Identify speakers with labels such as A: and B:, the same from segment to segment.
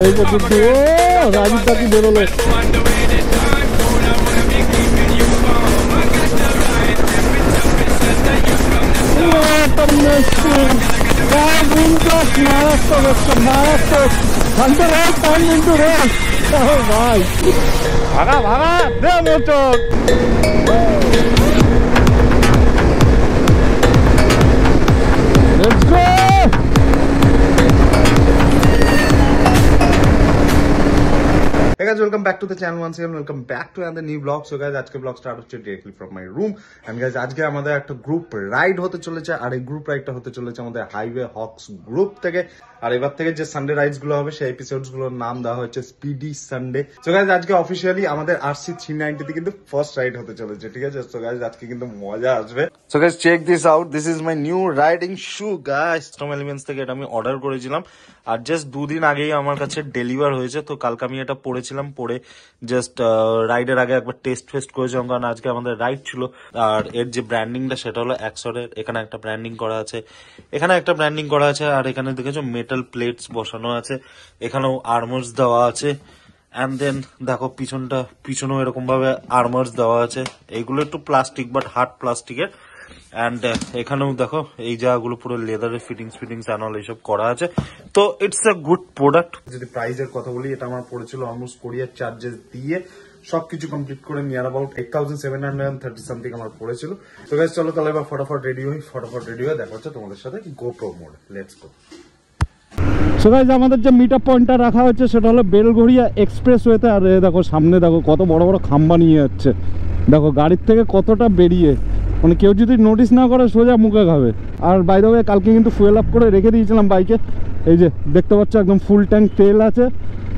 A: রাজীবটা কি বেরোলো ভাগা ভাগা দে motor Let's go!
B: Hey guys, welcome back to the channel once again. Welcome back to another new vlog. So guys, আজকে vlog start হচ্ছে directly from my room. And guys, আজকে আমাদের একটা group ride হতে চলেছে আর এই গ্রুপ রাইডটা হতে চলেছে আমাদের হাইওয়ে হক্স গ্রুপ থেকে। আর এবার থেকে যে সানডে রাইডস গুলো হবে সেই এপিসোডস গুলোর নাম দেওয়া হচ্ছে স্পিডি সানডে। সো গাইস, আজকে অফিশিয়ালি আমাদের আরসি 390 তে কিন্তু ফার্স্ট রাইড হতে চলেছে, ঠিক আছে? সো গাইস, আজকে কিন্তু মজা আসবে। So guys, check this out, this is my new riding shoe guys. Storm elements থেকে এটা আমি অর্ডার করেছিলাম আর জাস্ট দুদিন আগেই আমার কাছে ডেলিভার হয়েছে। তো কালকে আমি এটা পরেছিলাম, পরে জাস্ট রাইডের আগে একবার টেস্ট ফেস্ট করেছিলাম, কারণ আজকে আমাদের রাইড ছিল। আর এর যে ব্র্যান্ডিংটা সেটা হলো অ্যাক্সরের। এখানে একটা ব্র্যান্ডিং করা আছে, এখানে একটা ব্র্যান্ডিং করা আছে, আর এখানে দেখেছো মেটাল প্লেটস বসানো আছে, এখানেও আর্মার্স দেওয়া আছে। অ্যান্ড দেন দেখো পিছনেও এরকম ভাবে আর্মার্স দেওয়া আছে। এইগুলো একটু প্লাস্টিক, বাট হার্ড প্লাস্টিকের। অ্যান্ড এখানেও দেখো এই জায়গাগুলো পুরো লেদারের ফিটিংস অ্যান্ড এইসব করা আছে। তো ইটস আ গুড প্রোডাক্ট। যদি প্রাইসের কথা বলি, এটা আমার পড়েছিল অলমোস্ট কোরিয়ার চার্জেস দিয়ে সবকিছু কমপ্লিট করে নিয়ার অ্যাবাউট 8730 সামথিং আমার পড়েছিল। তো গাইস, চলো তাহলে এবার ফটাফট রেডি হয়ে দেখা হচ্ছে তোমাদের সাথে GoPro mode. Let's go.
A: So guys, আমাদের যে মিট আপ পয়েন্টটা রাখা হচ্ছে সেটা হলো বেলঘড়িয়া এক্সপ্রেসওয়েতে। আর দেখো সামনে দেখো কত বড় বড় খাম্বা নিয়ে যাচ্ছে, দেখো গাড়ির থেকে কতটা বেরিয়ে, মানে কেউ যদি নোটিস না করে সোজা মুখে খাবে। আর বাই দ্য ওয়ে, কালকে কিন্তু ফুয়েল আপ করে রেখে দিয়েছিলাম বাইকে, এই যে দেখতে পাচ্ছ একদম ফুল ট্যাঙ্ক তেল আছে।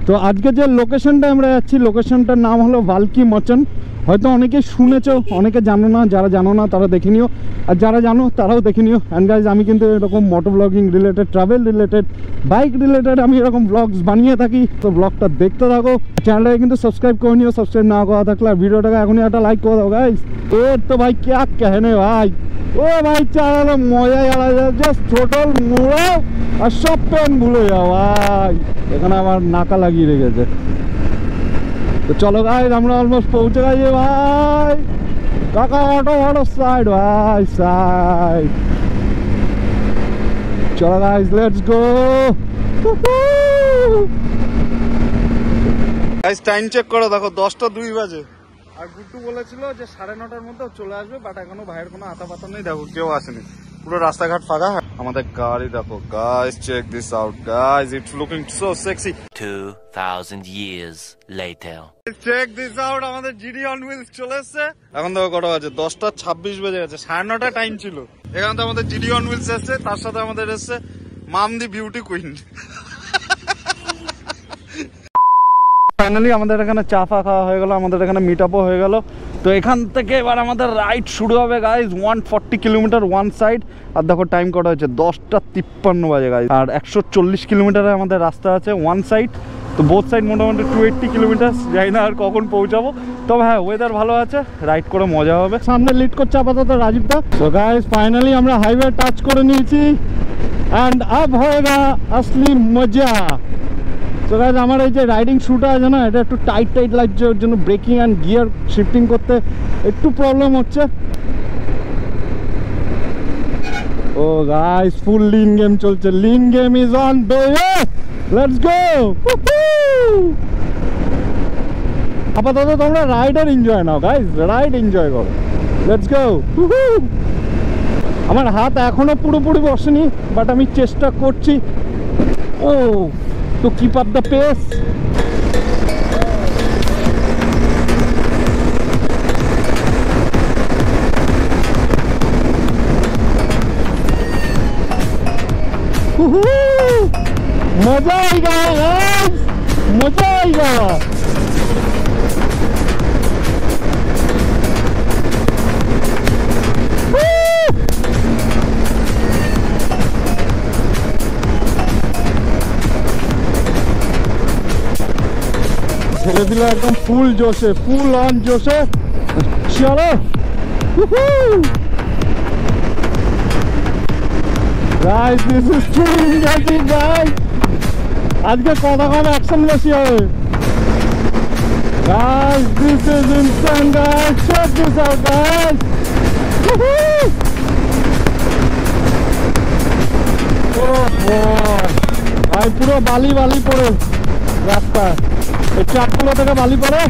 A: তো আজকে যে লোকেশনটা আমরা যাচ্ছি, লোকেশনটার নাম হলো ভালকি মচন। হয়তো অনেকে শুনেছো, অনেকে জানো না। যারা জানো না তারা দেখে নিও, আর যারা জানো তারাও দেখে নিও। অ্যান্ড গাইজ, আমি কিন্তু এরকম মোটো ব্লগিং related, travel related, bike related আমি এরকম ব্লগস বানিয়ে থাকি। তো ব্লগটা দেখতে থাকো, চ্যানেলটাকে কিন্তু সাবস্ক্রাইব করে নিও, সাবস্ক্রাইব না করা থাকলে। আর ভিডিওটাকে এখনই একটা লাইক করে দাও গাইজ। তো ভাই ক্যা कहने ভাই, ও ভাই চালানো মজাই আলাদা, জাস্ট টোটাল মোড়াও আর সব পেন ভুলে যাও ভাই। এখানে আমার নাকা লাগিয়ে রেখেছে। তো চলো গাইজ, আমরা অলমোস্ট পৌঁছে গেছি ভাই। কাকা অটো সাইড ভাই, সাইড। চলো guys, let's go.
B: Guys, time check করো, দেখো 10:02 বাজে। আর গুড্ডু বলেছিল যে 9:30টার মধ্যে চলে আসবে, বাট এখনো ভাইয়ের কোনো আতা পাতা নেই। দেখো কেউ আসেনি, পুরো রাস্তাঘাট ফাঁকা। আমাদের গাড়ি দেখো guys, check this out guys, it's looking so sexy.
C: 2000 years later.
B: Check this out, আমাদের জিডি অন হুইলস চলে এসেছে। এখন দেখো কটা বাজে, 10:26 বেজে গেছে, 9:30 টাইম ছিল। এখানে তো আমাদের জিডি অন হুইলস এসেছে, তার সাথে আমাদের এসেছে মাম দি বিউটি কুইন।
A: ফাইনালি আমাদের এখানে চা ফা খাওয়া হয়ে গেল, আমাদের এখানে মিট আপও হয়ে গেল। তো এখান থেকে এবার আমাদের রাইড শুরু হবে গাইজ। 140 kilometre one side. আর দেখো টাইম কটা হচ্ছে, 10:53 বাজে গাইজ। আর 140 কিলোমিটারে আমাদের রাস্তা আছে ওয়ান সাইড। তো বোথ সাইড মোটামুটি 280 কিলোমিটার। যাই না আর কখন পৌঁছাবো, তবে হ্যাঁ ওয়েদার ভালো আছে, রাইড করে মজা হবে। সামনে লিড করছে আপাতত রাজীবদা। তো গাইজ, ফাইনালি আমরা হাইওয়ে টাচ করে নিয়েছি। অ্যান্ড আব হয়েগা আসলি মজা। তো গাইজ, আমার এই যে রাইডিং শুটা আছে না, এটা একটু টাইট লাগছে, ওর জন্য ব্রেকিং অ্যান্ড গিয়ার শিফটিং করতে একটু প্রবলেম হচ্ছে। ও গাইজ, ফুল লিন গেম চলছে, lean game is on baby, let's go. আপাতত তোমরা রাইডার এনজয় নাও গাইজ, রাইড এনজয় করো, লেটস গো। আমার হাত এখনো পুরোপুরি বসেনি, বাট আমি চেষ্টা করছি ও to keep up the pace. मजा आएगा गाइस, मजा आएगा। ছেড়ে দিল একদম ফুল জোশে, ফুল অন জোশে। চলো guys, this is too interesting guys. আজকে কথা কম অ্যাকশন বেশি হবে। Guys, this is insane, guys. Check this out, guys. Woohoo! Oh boy. ভাই পুরো বালি বালি পড়ে রাস্তা, এই ট্রাকগুলো থেকে বালি পড়ে।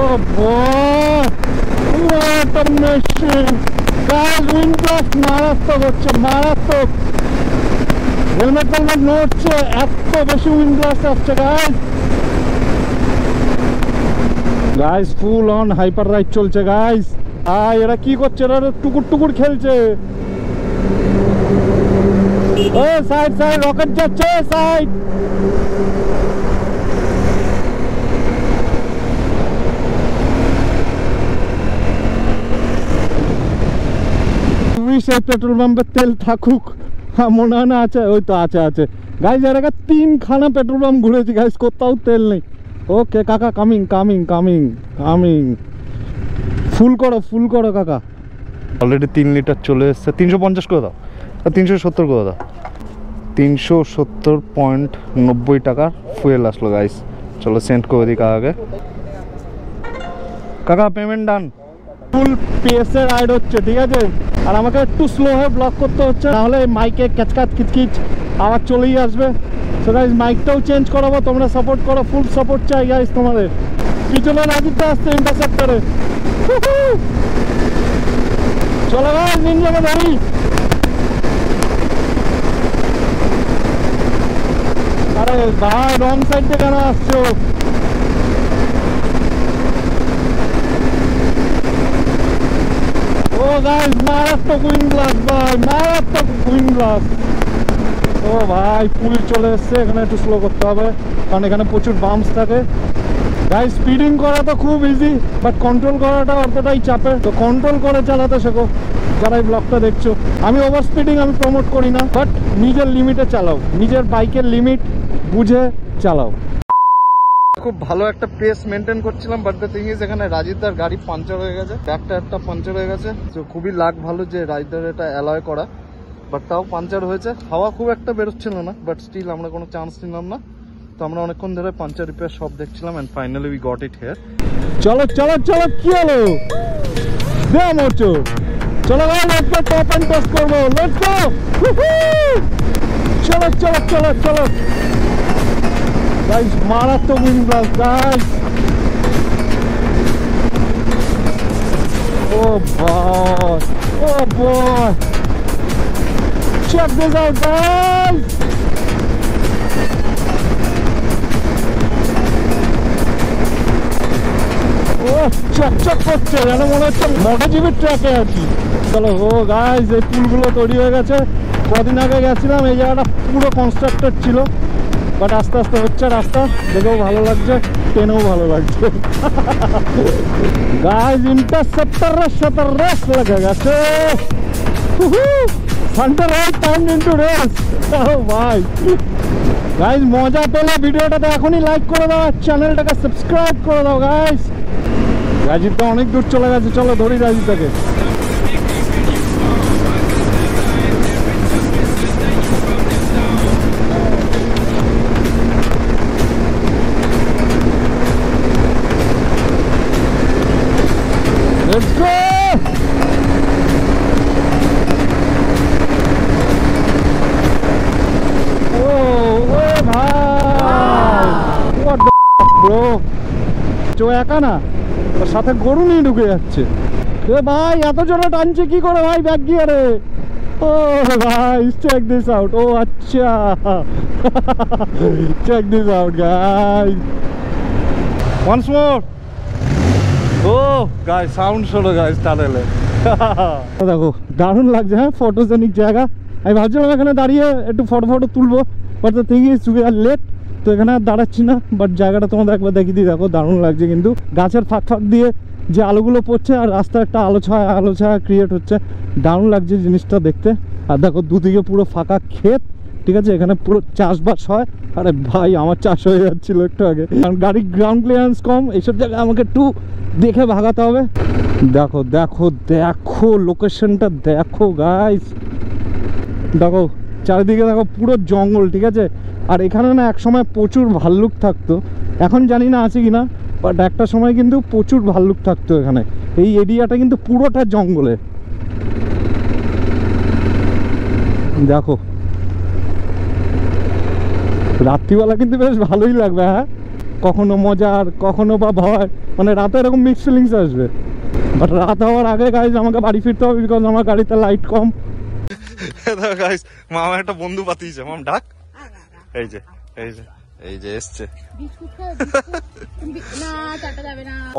A: Oh boy, what a machine! Guys, wind blast মারাত্মক হচ্ছে, মারাত্মক। হেলমেট নড়ছে, এত বেশি উইন্ড ব্লাস্ট আসছে guys. Guys full on hyper ride চলছে গাইস। এরা কি করছে? এরা টুকুর টুকুর খেলছে। ও সাইড সাইড রকেট যাচ্ছে, সাইড। সেই পেট্রোল পাম্পের তেল থাকুক, মনে হয় না আছে, ওই তো আছে আছে গাইস। এর আগে 3খানা পেট্রোল পাম্প ঘুরেছি গাইস, কোথাও তেল নেই। ওকে কাকা, কামিং কামিং কামিং কামিং। ফুল করো কাকা। অলরেডি 3 লিটার চলে এসছে। 350 করে দাও, 370 করে দাও। 370.90 টাকার ফুয়েল আসলো গাইস। চলো সেন্ড করে দিই কাকাকে। কাকা পেমেন্ট ডান। ফুল পেসে রাইড হচ্ছে, ঠিক আছে। আর আমাকে একটু স্লো হয়ে ব্লক করতে হচ্ছে, নাহলে মাইকে ক্যাচকাচ কিচকিচ আবার চলেই আসবে। সো গাইস মাইকটাও চেঞ্জ করাবো, তোমরা সাপোর্ট করো, ফুল সাপোর্ট চাই গাইস তোমাদের। পিছনে রাজিতে আসছে ইন্টারসেপ্টরে। চলো গাইস নিনজাকে ধরি। আরে ভাই রং সাইড থেকে কেন আসছো? ও গাইস মারাত্মক উইন্ড ব্লাস্ট ভাই, মারাত্মক উইন্ড ব্লাস্ট। ও ভাই পুল চলে এসছে, এখানে একটু স্লো করতে হবে কারণ এখানে প্রচুর বাম্পস থাকে। গাইস স্পিডিং করা তো খুব ইজি, বাট কন্ট্রোল করাটা অতটাই চাপের। তো কন্ট্রোল করে চালাতে শেখো যারা এই ব্লগটা দেখছো। আমি ওভার স্পিডিং আমি প্রমোট করি না, বাট নিজের লিমিটে চালাও, নিজের বাইকের লিমিট বুঝে চালাও। খুব ভালো একটা পেস মেনটেন করছিলাম, বাট দ্য থিং ইজ এখানে রাজিদার গাড়ি পাঞ্চার হয়ে গেছে, একটা পাঞ্চার হয়ে গেছে। তো খুবই লাক ভালো যে রাজিদার এটা অ্যালয় করা, বাট তাও পাঞ্চার হয়েছে। হাওয়া খুব একটা বেরোচ্ছিল না, বাট স্টিল আমরা কোনো চান্স নিলাম না। তো আমরা অনেকক্ষণ ধরে পাঞ্চার রিপেয়ার সব দেখছিলাম, and finally we got it here. চলো চলো চলো, কি হলো? দে মোচো, চলো ভাই একটা টপ এন্ড টেস্ট করবো, লেটস গো। চলো চলো চলো চলো গাইস, মারাত্মক wind blast guys. Oh boy, oh boy, check this out guys. ও চকচক করছে, যেন মনে হচ্ছে মোটরজিপির ট্র্যাকে আছি। চলো ও গাইস, এই পুলগুলো তৈরি হয়ে গেছে। কদিন আগে গেছিলাম, এই জায়গাটা পুরো কনস্ট্রাক্টেড ছিল, বাট আস্তে আস্তে হচ্ছে রাস্তা, দেখেও ভালো লাগছে, ট্রেনেও ভালো লাগছে। গাইস ইন্টারসেপ্টর রেস লেগে গেছে। Hunter ride turn into race. ও ভাই গাইস, মজা পেলে ভিডিওটাতে এখনই লাইক করে দাও, চ্যানেলটাকে সাবস্ক্রাইব করে দাও গাইস। রাজীবটা অনেক দূর চলে গেছে, চলো ধরি রাজীবটাকে। Let's go! What the fuck, bro? চো একা না, ওর সাথে গরু নিয়ে ঢুকে যাচ্ছে। এ ভাই এত জোরে টানছে কি করে ভাই ব্যাক গিয়ারে? ও ভাই চেক দিস আউট। ও আচ্ছা, check this out guys, once more. ও গাইস সাউন্ড শোনো গাইস টানেলে। দেখো দারুণ লাগছে, হ্যাঁ ফটোজেনিক জায়গা। আমি ভাবছিলাম এখানে দাঁড়িয়ে একটু ফটো তুলবো, but the thing is we are late, তো এখানে আর দাঁড়াচ্ছি না। বাট জায়গাটা তোমাদের একবার দেখিয়ে দিই, দেখো দারুণ লাগছে কিন্তু। গাছের ফাঁক দিয়ে যে আলোগুলো পড়ছে আর রাস্তায় একটা আলো ছায়া ক্রিয়েট হচ্ছে, দারুণ লাগছে জিনিসটা দেখতে। আর দেখো দুদিকে পুরো ফাঁকা ক্ষেত, ঠিক আছে, এখানে পুরো চাষবাস হয়। আরে ভাই আমার চাষ হয়ে যাচ্ছিল একটু আগে, কারণ গাড়ির গ্রাউন্ড ক্লিয়ারেন্স কম, এইসব জায়গায় আমাকে একটু দেখে ভাগাতে হবে। দেখো দেখো দেখো লোকেশনটা দেখো গাইস, দেখো চারিদিকে দেখো পুরো জঙ্গল, ঠিক আছে। আর এখানে না এক সময় প্রচুর ভাল্লুক থাকতো, এখন জানি না আছে কিনা, বাট একটা সময় কিন্তু প্রচুর ভাল্লুক থাকতো এখানে। এই এরিয়াটা কিন্তু পুরোটা জঙ্গলে। দেখো রাত্রিবেলা কিন্তু বেশ ভালোই লাগবে, হ্যাঁ, কখনো মজার কখনো বা ভয়, মানে রাতে এরকম মিক্স ফিলিংস আসবে। বাট রাত হওয়ার আগে গাইজ আমাকে বাড়ি ফিরতে হবে, বিকজ আমার গাড়িতে লাইট কম।
B: গাইস মামা একটা বন্ধু পাতিয়েছে, মাম ডাক। এই যে এই যে এই যে এসছে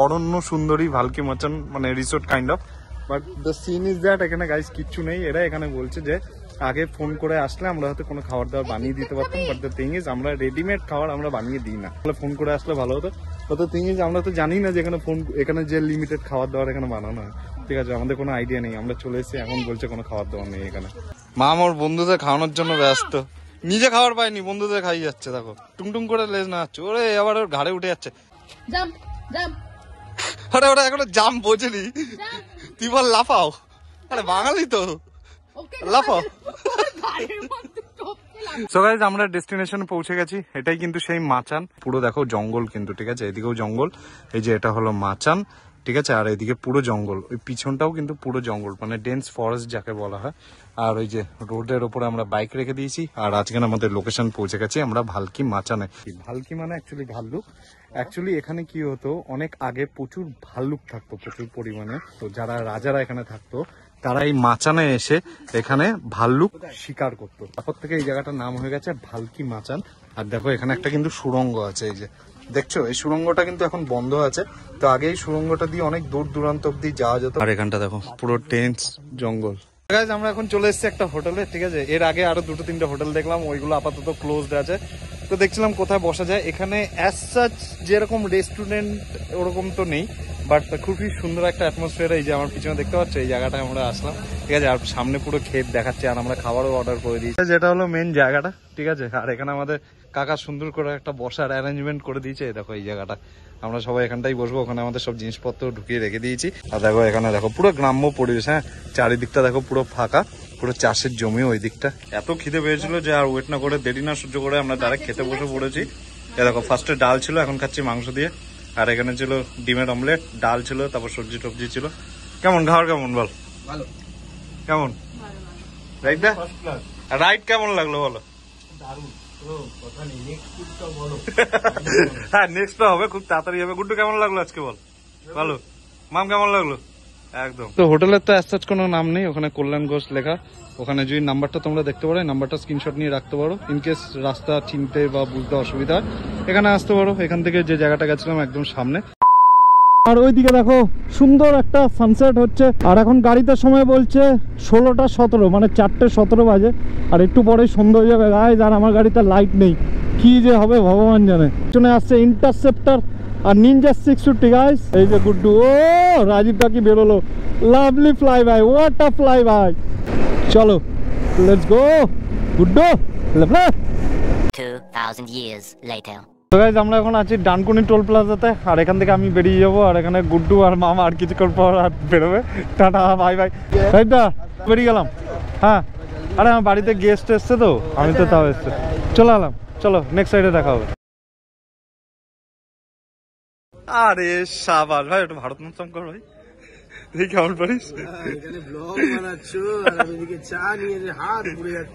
B: অরণ্য সুন্দরী ভালকি মাচান, মানে resort kind of. But the scene is that এখানে গাইস কিচ্ছু নেই। এরা এখানে বলছে যে আগে ফোন করে আসলে আমরা হয়তো কোনো খাবার দাবার বানিয়ে দিতে পারতাম, বাট দ্য থিং ইজ আমরা রেডিমেড খাবার আমরা বানিয়ে দিই না। ফোন করে আসলে ভালো হতো, বাট দ্য থিং ইজ আমরা তো জানি না যে এখানে যে লিমিটেড খাবার দাবার এখানে বানানো হয়, ঠিক আছে, আমাদের কোনো আইডিয়া নেই। আমরা চলে এসেছি, এখন বলছে কোনো খাবার দাবার নেই এখানে। মা আমার বন্ধুদের খাওয়ানোর জন্য ব্যস্ত, নিজে খাবার পায়নি, বন্ধুদের খাই যাচ্ছে। দেখো টুংটুং করে লেজ না হচ্ছে, ওরে আবার ওর ঘাড়ে উঠে যাচ্ছে। আরে ওরা এখনো জাম বোঝেনি, তুই বল লাফাও। আরে বাঙালি তো লাফাও। সো গাইস আমরা ডেস্টিনেশনে পৌঁছে গেছি। এটাই কিন্তু সেই মাচান, পুরো দেখো জঙ্গল কিন্তু, ঠিক আছে, এদিকেও জঙ্গল, এই যে এটা হলো মাচান, ঠিক আছে, আর এদিকে পুরো জঙ্গল, ওই পিছনটাও কিন্তু পুরো জঙ্গল, মানে ডেন্স ফরেস্ট যাকে বলা হয়। আর ওই যে রোডের ওপরে আমরা বাইক রেখে দিয়েছি, আর আজকে আমাদের লোকেশন পৌঁছে গেছি আমরা ভালকি মাচানে। ভালকি মানে অ্যাকচুয়ালি ভাল্লুক। অ্যাকচুয়ালি এখানে কি হতো, অনেক আগে প্রচুর ভাল্লুক থাকতো, প্রচুর পরিমাণে। তো যারা রাজারা এখানে থাকতো তারা এই মাচানে এসে এখানে ভাল্লুক শিকার করতো, তারপর থেকে এই জায়গাটার নাম হয়ে গেছে ভালকি মাচান। আর দেখো এখানে একটা কিন্তু সুড়ঙ্গ আছে, এই যে দেখছো, এই সুড়ঙ্গটা কিন্তু এখন বন্ধ আছে। তো আগে এই সুড়ঙ্গটা দিয়ে অনেক দূর দূরান্ত অব্দি যাওয়া যেত। আর এখানটা দেখো পুরো ডেন্স জঙ্গল। আমরা এখন চলে এসেছি একটা হোটেলে, ঠিক আছে। এর আগে আরো 2-3টে হোটেল দেখলাম, ওইগুলো আপাতত ক্লোজড আছে। তো দেখছিলাম কোথায় বসা যায়। এখানে অ্যাজ সাচ যেরকম রেস্টুরেন্ট ওরকম তো নেই, বাট খুবই সুন্দর একটা অ্যাটমসফিয়ার। এই যে আমার পিছনে দেখতে পাচ্ছ, এই জায়গাটায় আমরা আসলাম, ঠিক আছে। আর সামনে পুরো ক্ষেত দেখাচ্ছে, আর আমরা খাবারও অর্ডার করে দিয়েছি, যেটা হলো মেন জায়গাটা, ঠিক আছে। আর এখানে আমাদের কাকা সুন্দর করে একটা বসার অ্যারেঞ্জমেন্ট করে দিয়েছে। দেখো এই জায়গাটা, আমরা সবাই এখানটাই বসবো। ওখানে আমাদের সব জিনিসপত্র ঢুকিয়ে রেখে দিয়েছি। আর দেখো এখানে দেখো পুরো গ্রাম্য পরিবেশ, হ্যাঁ, চারিদিকটা দেখো পুরো ফাঁকা, পুরো চাষের জমি ওই দিকটা। এত খিদে পেয়েছিল যে আর ওয়েট না করে, দেরি না সহ্য করে আমরা ডাইরেক্ট খেতে বসে পড়েছি। এ দেখো ফার্স্টে ডাল ছিল, এখন খাচ্ছি মাংস দিয়ে। আর এখানে ছিল ডিমের অমলেট, ডাল ছিল, তারপর সবজি টবজি ছিল। কেমন খাবার, কেমন বল? ভালো। কেমন রাইট দা? রাইট কেমন লাগলো বলো? হ্যাঁ নেক্সট হবে, খুব তাড়াতাড়ি হবে। গুড্ডু কেমন লাগলো আজকে বল? ভালো। মাম কেমন লাগলো? একদম। তো হোটেলের তো অ্যাজ কোনো নাম নেই, ওখানে কল্যাণ ঘোষ লেখা। ওখানে যদি নাম্বারটা তোমরা দেখতে পারো, নাম্বারটা স্ক্রিনশট নিয়ে রাখতে পারো, ইনকেস রাস্তা চিনতে বা বুঝতে অসুবিধা হয় এখানে আসতে পারো। এখান থেকে যে জায়গাটা গেছিলাম একদম সামনে।
A: আর ওইদিকে দেখো সুন্দর একটা সানসেট হচ্ছে। আর এখন গাড়িতে সময় বলছে 16টা 17, মানে 4টে 17 বাজে। আর একটু পরেই সন্ধ্যা হয়ে যাবে গাইজ। আর আমার গাড়িতে লাইট নেই, কি যে হবে ভগবান জানে। পিছনে আসছে ইন্টারসেপ্টার আর নিনজা 650 গাইজ। এই যে গুড্ডু, ও রাজীবটা কি বেরোলো, lovely fly by, what a fly by. চলো let's go Guddu.
C: 2,000 years later.
A: তো গাইজ আমরা এখন আছি ডানকুনি টোল প্লাজাতে। আর এখান থেকে আমি বেরিয়ে যাবো, আর এখানে গুড্ডু আর মামা আর কিছুক্ষণ পর আর বেরোবে। Tata bye bye. রাইটদা বেরিয়ে গেলাম। হ্যাঁ, আরে আমার বাড়িতে গেস্ট এসছে তো, আমি তো তাও এসছে, চলে এলাম। চলো নেক্সট সাইডে দেখা হবে।
B: আরে সাবাস ভাই, ওটা ভারতনাট্যম কর ভাই, তুই কেমন পারিস?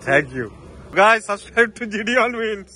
B: Thank you guys, subscribe to GD on wheels.